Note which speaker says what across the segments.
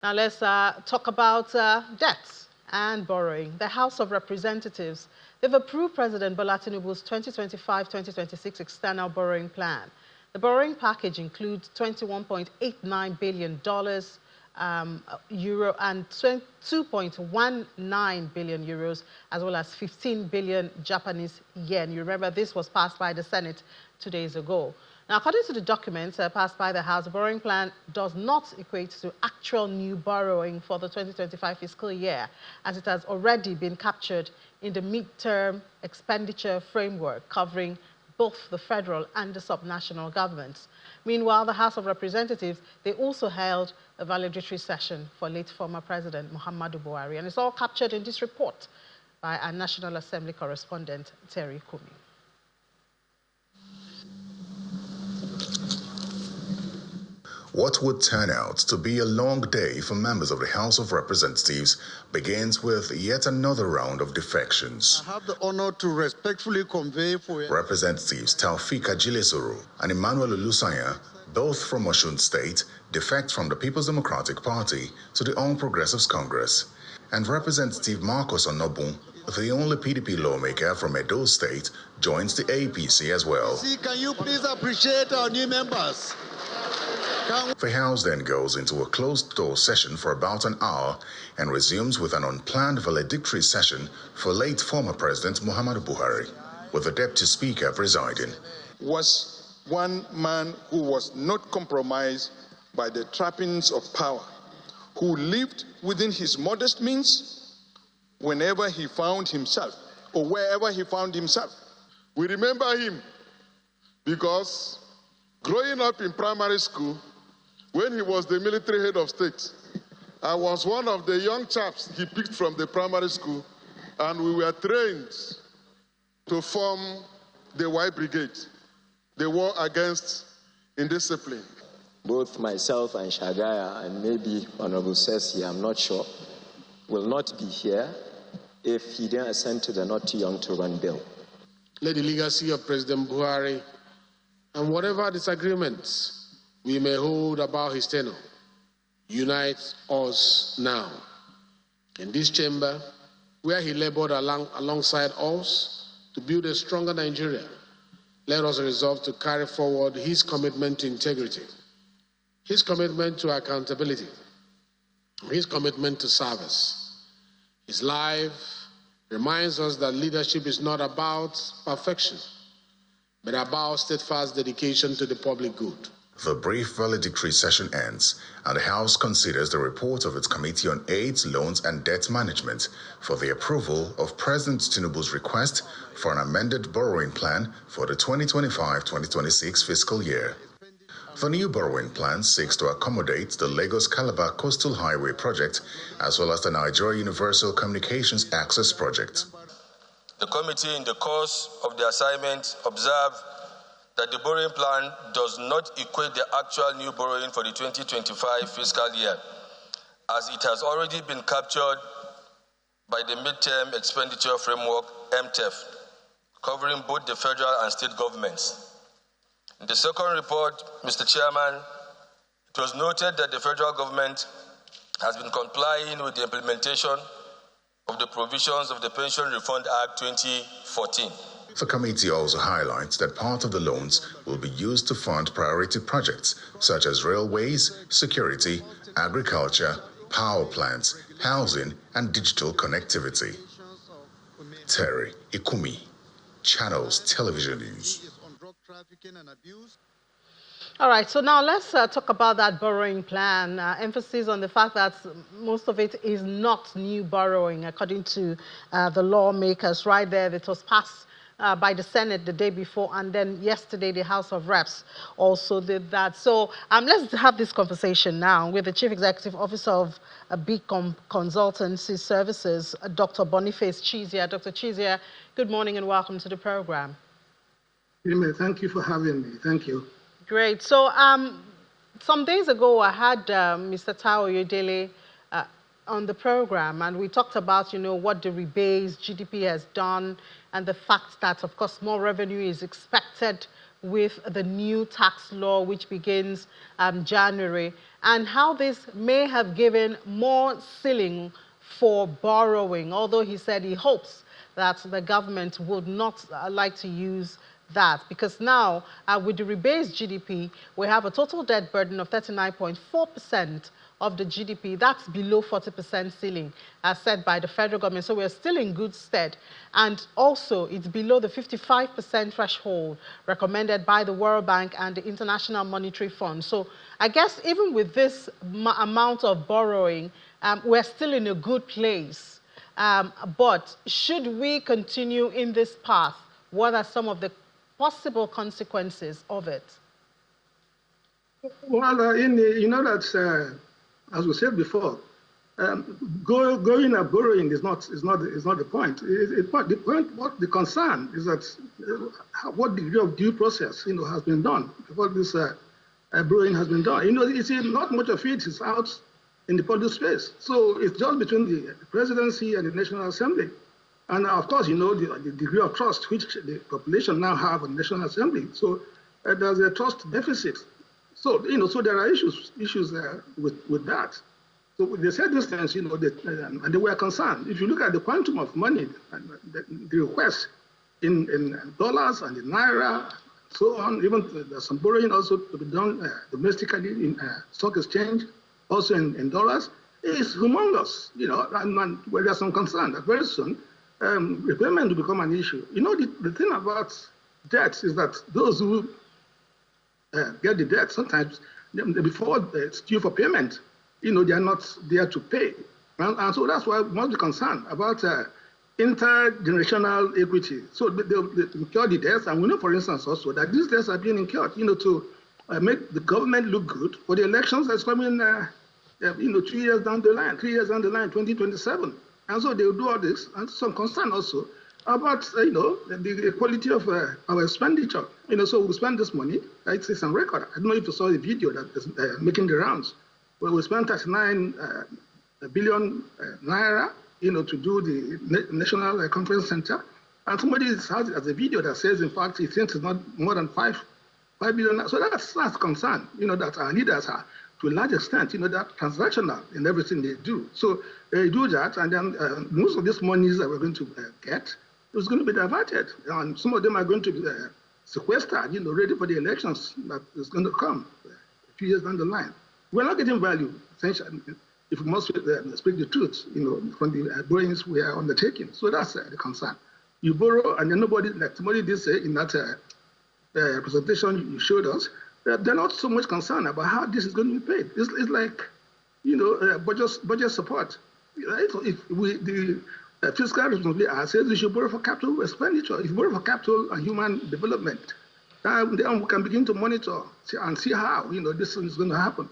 Speaker 1: Now let's talk about debts and borrowing. The House of Representatives, they've approved President Bola Tinubu's 2025-2026 external borrowing plan. The borrowing package includes $21.89 billion euro and 2.19 billion euros, as well as 15 billion Japanese yen. You remember this was passed by the Senate 2 days ago. Now, according to the documents passed by the House, the borrowing plan does not equate to actual new borrowing for the 2025 fiscal year, as it has already been captured in the midterm expenditure framework covering both the federal and the subnational governments. Meanwhile, the House of Representatives, they also held a valedictory session for late former President Muhammadu Buhari, and it's all captured in this report by our National Assembly correspondent, Terry Kumi.
Speaker 2: What would turn out to be a long day for members of the House of Representatives begins with yet another round of defections.
Speaker 3: I have the honor to respectfully convey for
Speaker 2: Representatives Taufika Jilesuru and Emmanuel Olusanya, both from Osun State, defect from the People's Democratic Party to the All Progressives Congress. And Representative Marcos Onobun, the only PDP lawmaker from Edo State, joins the APC as well.
Speaker 3: Can you please appreciate our new members?
Speaker 2: The House then goes into a closed-door session for about an hour and resumes with an unplanned valedictory session for late former President Muhammadu Buhari, with the Deputy Speaker presiding.
Speaker 4: Was one man who was not compromised by the trappings of power, who lived within his modest means whenever he found himself or wherever he found himself. We remember him because growing up in primary school, when he was the military head of state, I was one of the young chaps he picked from the primary school, and we were trained to form the Y Brigade, the war against indiscipline.
Speaker 5: Both myself and Shagaya, and maybe Honorable Sesi, I'm not sure, will not be here if he didn't assent to the Not Too Young to Run bill.
Speaker 6: Let the legacy of President Buhari and whatever disagreements we may hold about his tenure unite us now. In this chamber, where he labored alongside us to build a stronger Nigeria, let us resolve to carry forward his commitment to integrity, his commitment to accountability, his commitment to service. His life reminds us that leadership is not about perfection, but about steadfast dedication to the public good.
Speaker 2: The brief valedictory session ends, and the House considers the report of its Committee on Aids, Loans and Debt Management for the approval of President Tinubu's request for an amended borrowing plan for the 2025-2026 fiscal year. The new borrowing plan seeks to accommodate the Lagos-Calabar Coastal Highway project as well as the Nigeria Universal Communications Access project.
Speaker 7: The committee, in the course of the assignment, observed that the borrowing plan does not equate the actual new borrowing for the 2025 fiscal year, as it has already been captured by the Midterm Expenditure Framework, MTEF, covering both the federal and state governments. In the second report, Mr. Chairman, it was noted that the federal government has been complying with the implementation of the provisions of the Pension Reform Act 2014.
Speaker 2: The committee also highlights that part of the loans will be used to fund priority projects such as railways, security, agriculture, power plants, housing, and digital connectivity. Terry Ikumi, Channels Television News.
Speaker 1: All right, so now let's talk about that borrowing plan. Emphasis on the fact that most of it is not new borrowing, according to the lawmakers right there. It was passed by the Senate the day before, and then yesterday the House of Reps also did that. So let's have this conversation now with the Chief Executive Officer of Big Consultancy Services, Dr. Boniface Chizia. Dr. Chizia, good morning and welcome to the program.
Speaker 8: Thank you for having me. Thank you.
Speaker 1: Great. So some days ago, I had Mr. Tao Oyedele on the program, and we talked about, what the rebase GDP has done, and the fact that, of course, more revenue is expected with the new tax law, which begins January, and how this may have given more ceiling for borrowing, although he said he hopes that the government would not like to use that, because now with the rebased GDP, we have a total debt burden of 39.4% of the GDP. That's below 40% ceiling as set by the federal government. So we're still in good stead. And also, it's below the 55% threshold recommended by the World Bank and the International Monetary Fund. So I guess even with this amount of borrowing, we're still in a good place. But should we continue in this path, what are some of the possible consequences of it?
Speaker 8: Well, you know that, as we said before, going and borrowing is not the point. The concern is that what degree of due process has been done before this borrowing has been done. You see, not much of it is out in the public space. So it's just between the presidency and the National Assembly. And of course, the degree of trust which the population now have on the National Assembly. So there's a trust deficit. So, so there are issues with that. So they said these things, and they were concerned. If you look at the quantum of money, the request in dollars and in naira, so on, even there's some borrowing also to be done domestically in stock exchange, also in dollars, is humongous, and where there's some concern that very soon repayment will become an issue. The thing about debts is that those who get the debt sometimes before it's due for payment, they are not there to pay, and so that's why we must be concerned about intergenerational equity. So they incur the debts, and we know, for instance, also that these debts are being incurred, to make the government look good for the elections that's coming, 2 years down the line, 3 years down the line, 2027. And so they will do all this, and some concern also about, the quality of our expenditure. So we spend this money, it's on record. I don't know if you saw the video that is making the rounds, where we spent 39 billion naira, to do the National Conference Center. And somebody has it as a video that says, in fact, he thinks it's not more than 5 billion. So that's concern, that our leaders are, to a large extent, that transactional in everything they do. So they do that, and then most of these monies that we're going to get is going to be diverted. And some of them are going to be sequestered, ready for the elections that is going to come a few years down the line. We're not getting value, essentially, if we must speak the truth, from the borrowings we are undertaking. So that's the concern. You borrow, and then nobody, like somebody did say in that presentation you showed us, they're not so much concerned about how this is going to be paid. It's like, budget support. Right? So if the fiscal responsibility says we should borrow for capital expenditure. If you borrow for capital and human development, then we can begin to monitor and see how this is going to happen.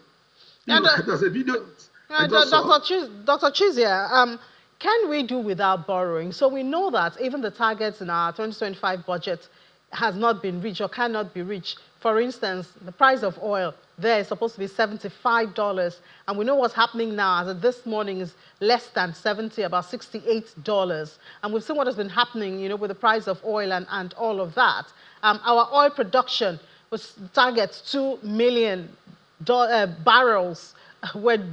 Speaker 8: There's a video.
Speaker 1: Dr. Chizia, can we do without borrowing? So we know that even the targets in our 2025 budget has not been reached or cannot be reached. For instance, the price of oil there is supposed to be $75, and we know what's happening now, as of this morning is less than 70, about $68. And we've seen what has been happening, with the price of oil and all of that. Our oil production was targets 2 million barrels. We're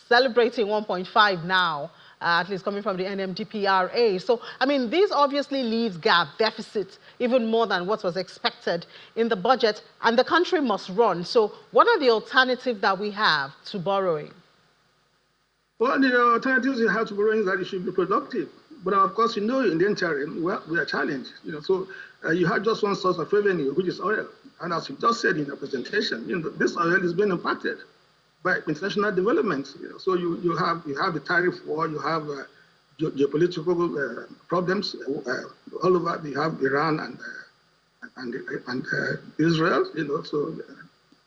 Speaker 1: celebrating 1.5 now. At least coming from the NMDPRA. So, this obviously leaves gap, deficit, even more than what was expected in the budget, and the country must run. So what are the alternatives that we have to borrowing?
Speaker 8: Well, the alternatives you have to borrowing is that it should be productive. But of course, in the interim, we are challenged. So you have just one source of revenue, which is oil. And as you just said in the presentation, this oil is being impacted by international developments. So you have the tariff war, you have geopolitical problems all over. You have Iran and Israel. So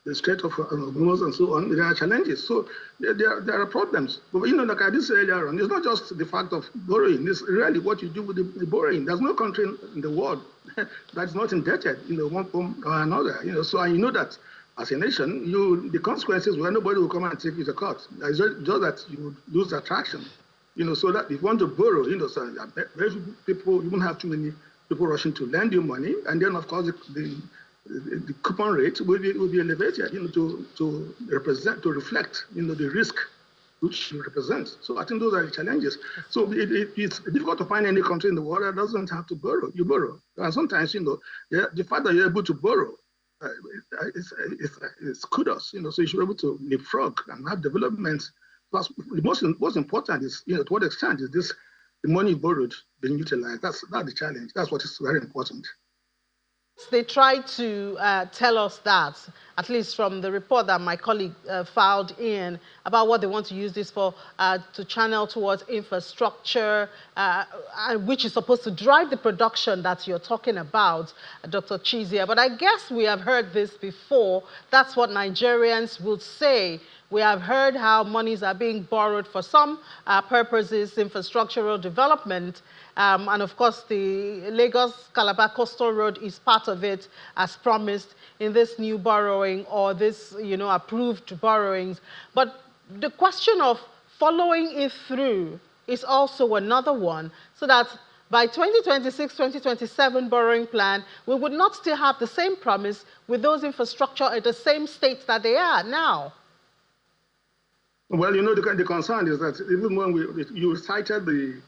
Speaker 8: the Strait of Hormuz and so on. There are challenges. So there are problems. But like I did say earlier on, it's not just the fact of borrowing. It's really what you do with the borrowing. There's no country in the world that's not indebted, one form or another. So and that. As a nation, the consequences where nobody will come and take you to court. It's just that you would lose attraction. So that if you want to borrow, so very few people, you won't have too many people rushing to lend you money. And then, of course, the the coupon rate will be elevated, to reflect, the risk which you represent. So I think those are the challenges. So it's difficult to find any country in the world that doesn't have to borrow. You borrow, and sometimes, the fact that you're able to borrow, it's kudos. So you should be able to leapfrog and have development. Plus, the most important is, to what extent is the money borrowed being utilized? That's the challenge. That's what is very important.
Speaker 1: They tried to tell us that, at least from the report that my colleague filed in, about what they want to use this for, to channel towards infrastructure, which is supposed to drive the production that you're talking about, Dr. Chizia. But I guess we have heard this before. That's what Nigerians would say. We have heard how monies are being borrowed for some purposes, infrastructural development, and of course the Lagos-Calabar Coastal Road is part of it, as promised in this new borrowing or this, approved borrowings. But the question of following it through is also another one, so that by 2026-2027 borrowing plan, we would not still have the same promise with those infrastructure at the same state that they are now.
Speaker 8: Well, the concern is that even when you cited the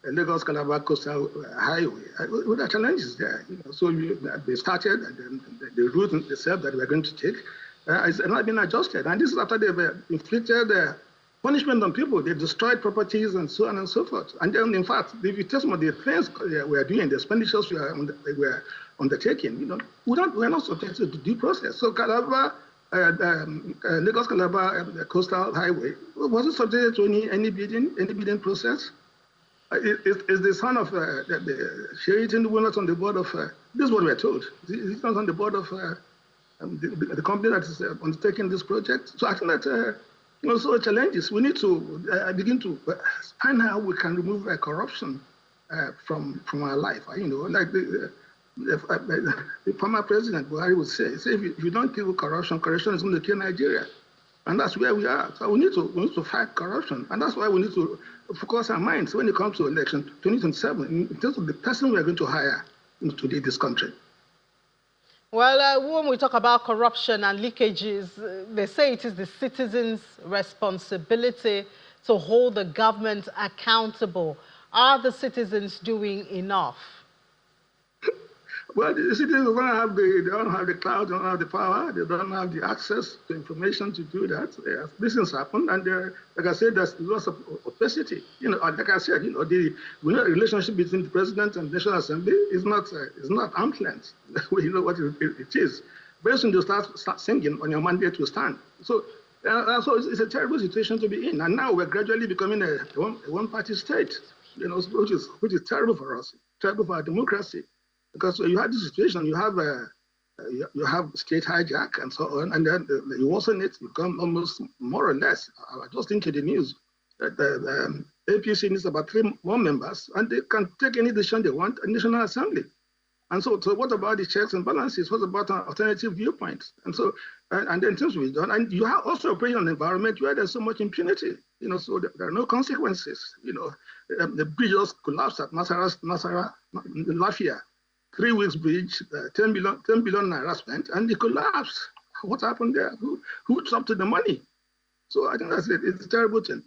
Speaker 8: Lagos-Calabar Coastal Highway, there are challenges there. So they started, and then the route itself that we're going to take has not been adjusted. And this is after they've inflicted punishment on people. They destroyed properties and so on and so forth. And then, in fact, if you tell some of the things we are doing, the expenditures we are undertaking, we're not subjected to due process. So Lagos-Calabar Coastal Highway, was it subjected to any bidding process? Is the son of Sheraton not on the board of, this is what we're told, he's not on the board of the company that is undertaking this project? So I think that, so challenges, we need to begin to find how we can remove corruption from our life. Like the former president Buhari would say if you don't kill corruption, corruption is going to kill Nigeria. And that's where we are. So we need to fight corruption. And that's why we need to focus our minds when it comes to election 2027 in terms of the person we are going to hire to lead this country.
Speaker 1: Well, when we talk about corruption and leakages, they say it is the citizens' responsibility to hold the government accountable. Are the citizens doing enough?
Speaker 8: Well, the citizens don't have the cloud, don't have the power, they don't have the access to information to do that. This has happened, and like I said, there's lots of opacity. Like I said, the relationship between the president and the National Assembly is not arm's length. We know what it is. Very soon you start singing on your mandate to stand. So it's a terrible situation to be in, and now we're gradually becoming a one-party state, which is terrible for us, terrible for our democracy. Because you have this situation, you have state hijack and so on, and then you also need to become almost more or less. I just think in the news that the APC needs about 3 more members, and they can take any decision they want in the National Assembly. And so what about the checks and balances? What about alternative viewpoints? And so, and then things will be done. And you have also operating an environment where there's so much impunity. So there are no consequences. The bridge just collapsed at Nasara, Lafia. 3 weeks bridge, 10 billion naira spent, and it collapsed. What happened there? Who chopped the money? So I think that's it. It's a terrible thing.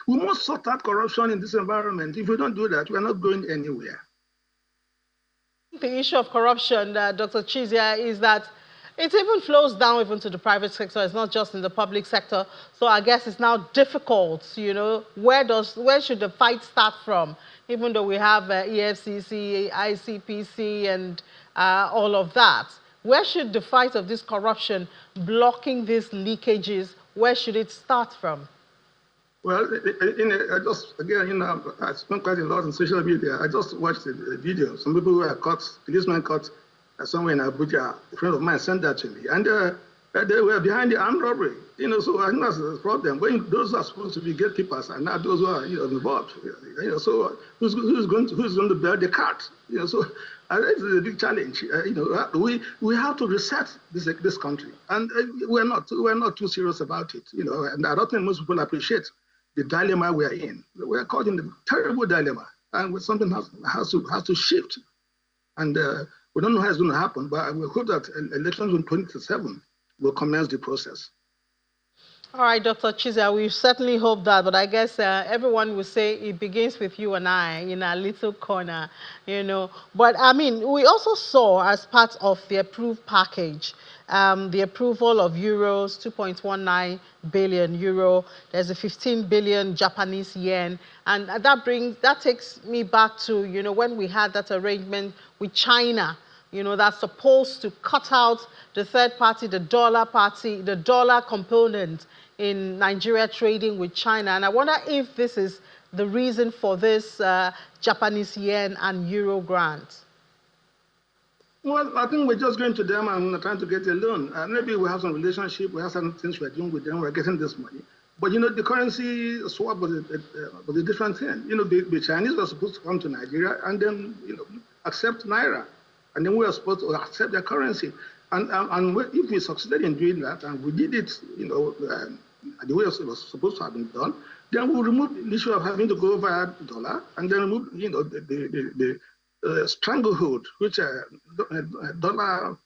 Speaker 8: We must sort out corruption in this environment. If we don't do that, we're not going anywhere.
Speaker 1: The issue of corruption, Dr. Chizia, is that it even flows down even to the private sector. It's not just in the public sector. So I guess it's now difficult, where should the fight start from? Even though we have EFCC, ICPC, and all of that. Where should the fight of this corruption, blocking these leakages, where should it start from?
Speaker 8: Well, I spent quite a lot on social media. I just watched a video. Some people were caught, policemen caught somewhere in Abuja. A friend of mine sent that to me. And they were behind the armed robbery. So I think that's the problem. When those are supposed to be gatekeepers and not those who are involved. So who's going to bear the cart? So it's a big challenge. We have to reset this country, and we're not too serious about it. And I don't think most people appreciate the dilemma we are in. We're caught in a terrible dilemma, and something has to shift. And We don't know how it's going to happen, but we hope that elections in 2027 will commence the process.
Speaker 1: All right, Dr. Chizia, we certainly hope that, but I guess everyone will say it begins with you and I in a little corner, you know. But I mean, we also saw as part of the approved package, the approval of euros, 2.19 billion euro. There's a 15 billion Japanese yen, and that takes me back to, you know, when we had that arrangement with China, you know, that's supposed to cut out the third party, the dollar component in Nigeria trading with China. And I wonder if this is the reason for this Japanese yen and euro grant.
Speaker 8: Well, I think we're just going to them and trying to get a loan. Maybe we have some relationship, we have some things we're doing with them, we're getting this money. But, you know, the currency swap was a different thing. You know, the Chinese were supposed to come to Nigeria and then, you know, accept Naira. And then we were supposed to accept their currency. And if we succeeded in doing that, and we did it, you know, the way it was supposed to have been done, then we'll remove the issue of having to go via dollar, and then remove, you know, the stranglehold which dollar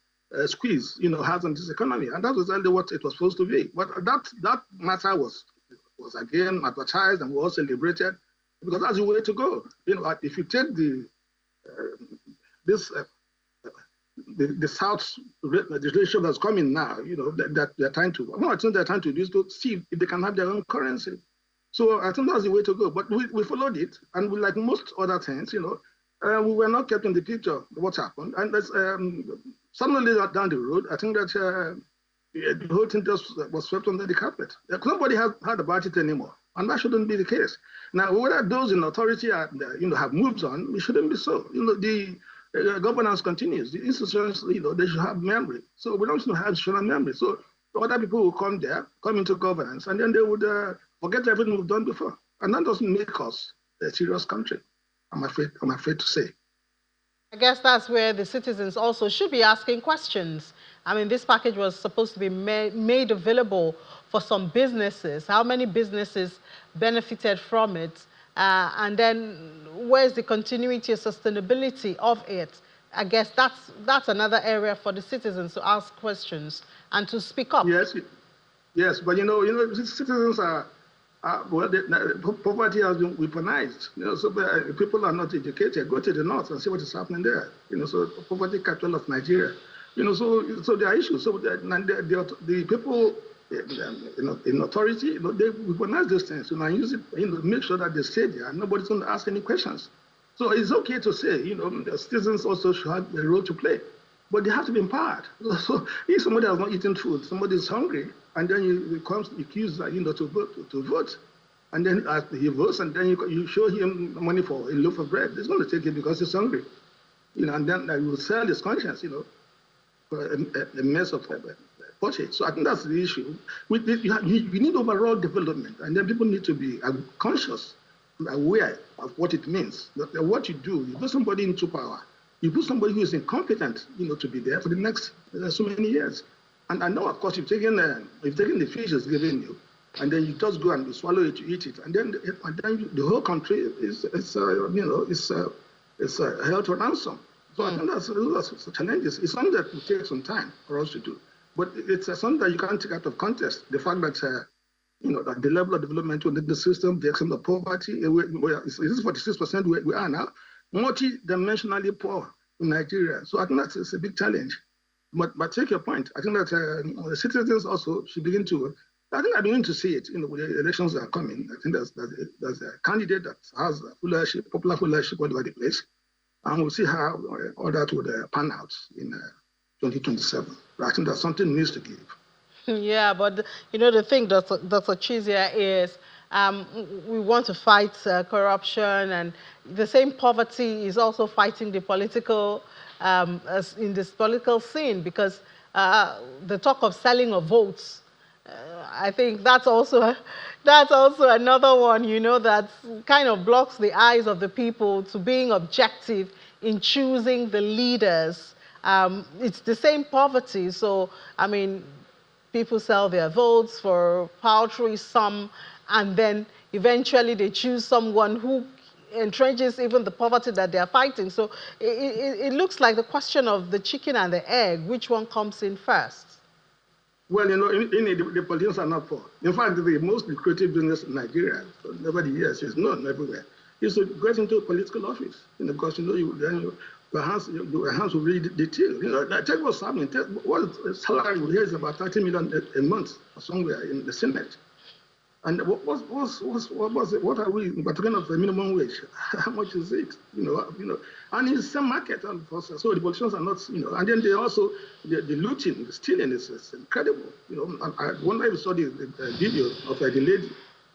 Speaker 8: squeeze, you know, has on this economy, and that's exactly what it was supposed to be. But that matter was again advertised and was celebrated because that's the way to go. You know, if you take the South, the ratio that's coming now, you know, that they're trying to, one of the things they're trying to do is to see if they can have their own currency. So I think that's the way to go. But we followed it, and we, like most other things, you know, we were not kept in the picture of what happened. And that's, suddenly down the road, I think that the whole thing just was swept under the carpet. Nobody has heard about it anymore, and that shouldn't be the case. Now, whether those in authority are, you know, have moved on, it shouldn't be so. You know, the governance continues. The institutions, you know, they should have memory. So we don't have institutional memory. So other people will come there, come into governance, and then they would forget everything we've done before. And that doesn't make us a serious country, I'm afraid to say.
Speaker 1: I guess that's where the citizens also should be asking questions. I mean, this package was supposed to be made available for some businesses. How many businesses benefited from it? And then where's the continuity or sustainability of it? I guess that's another area for the citizens to ask questions and to speak up.
Speaker 8: Yes, but you know, citizens are well, poverty has been weaponized. You know, so people are not educated. Go to the north and see what is happening there. You know, so poverty capital of Nigeria. You know, so there are issues. So the people, you know, in authority, you know, they weaponize these things. You know, and use it. You know, make sure that they stay there and nobody's going to ask any questions. So it's okay to say, you know, the citizens also should have a role to play, but they have to be empowered. So if somebody has not eaten food, somebody is hungry, and then you comes accused, you know, to vote, and then he votes, and then you show him money for a loaf of bread. He's going to take it because he's hungry, you know, and then you will sell his conscience, you know, for a mess of purchase. So I think that's the issue. We need overall development, and then people need to be conscious, aware of what it means. That what you do, you put somebody into power, you put somebody who is incompetent, you know, to be there for the next so many years. And I know, of course, you've taken the fish it's given you, and then you just go and you swallow it, you eat it, and then the whole country is held to ransom. So I think that's challenges. It's something that will take some time for us to do, but it's something that you can't take out of context. The fact that you know, that the level of development within the system, the extent of poverty, it's 46% we are now, multi-dimensionally poor in Nigeria. So I think that's a big challenge. But take your point. I think that the citizens also should begin to. I think I'm beginning to see it. You know, with the elections that are coming. I think there's a candidate that has popular followership all over the place, and we'll see how all that would pan out in 2027. But I think that something needs to give.
Speaker 1: Yeah, but you know the thing, Dr. Chizia, is we want to fight corruption, and the same poverty is also fighting the political in this political scene, because the talk of selling of votes, I think that's also another one, you know, that kind of blocks the eyes of the people to being objective in choosing the leaders. It's the same poverty, so I mean, people sell their votes for paltry sum, and then eventually they choose someone who entrenches even the poverty that they are fighting. So it looks like the question of the chicken and the egg, which one comes in first?
Speaker 8: Well, the politicians are not poor. In fact, the most lucrative business in Nigeria, over the years, is known everywhere, is to get into a political office. Because your hands will really detail. Check what's happening. What salary here is about 30 million a month or somewhere in the Senate. And what are we talking of the minimum wage? How much is it? And it's the same market. So the politicians are not, and then they also the looting, the stealing is incredible. I wonder if you saw the video of the lady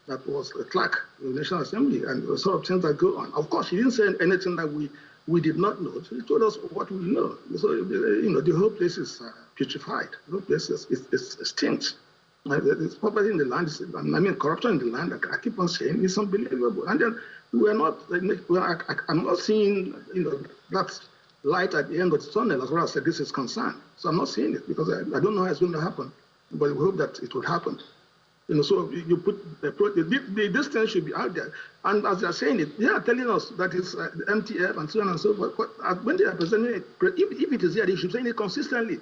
Speaker 8: that was a clerk in the National Assembly and the sort of things that go on. Of course, she didn't say anything that we did not know. She told us what we know. So the whole place is putrefied. The whole place is stinks. There's poverty in the land. Corruption in the land. I keep on saying it's unbelievable. And then I'm not seeing, that light at the end of the tunnel as far as this is concerned. So I'm not seeing it because I don't know how it's going to happen. But we hope that it will happen. So you put the distance should be out there. And as they're saying it, they are telling us that it's MTF and so on and so forth. But when they are presenting it, if it is there, they should say it consistently.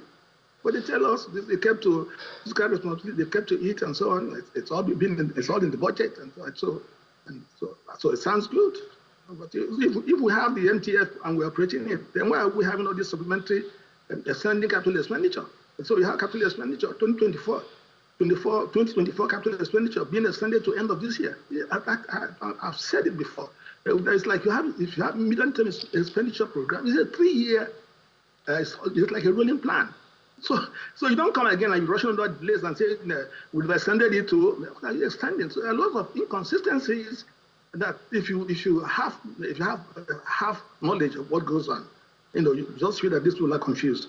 Speaker 8: But they tell us they kept to this kind of responsibility, they kept to eat and so on. It's all in the budget and so it sounds good. But if we have the MTF and we're operating it, then why are we having all this supplementary ascending capital expenditure? So you have capital expenditure 2024 capital expenditure being extended to end of this year. Yeah, I've said it before. It's like if you have medium-term expenditure program, it's a 3-year. It's like a rolling plan. So you don't come again and you rush under the place and say we've extended it to. Are you extending? So a lot of inconsistencies that if you have knowledge of what goes on, you just feel that these people are confused.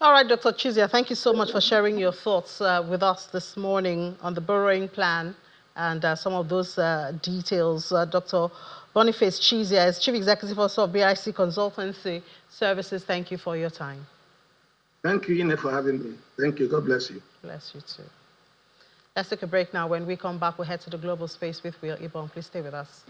Speaker 1: All right, Dr. Chizia, thank you so much for sharing your thoughts with us this morning on the borrowing plan and some of those details. Dr. Boniface Chizia is Chief Executive Officer of BIC Consultancy Services. Thank you for your time.
Speaker 8: Thank you, Ine, for having me. Thank you. God bless you.
Speaker 1: Bless you too. Let's take a break now. When we come back, we'll head to the global space with Will Ibon. Please stay with us.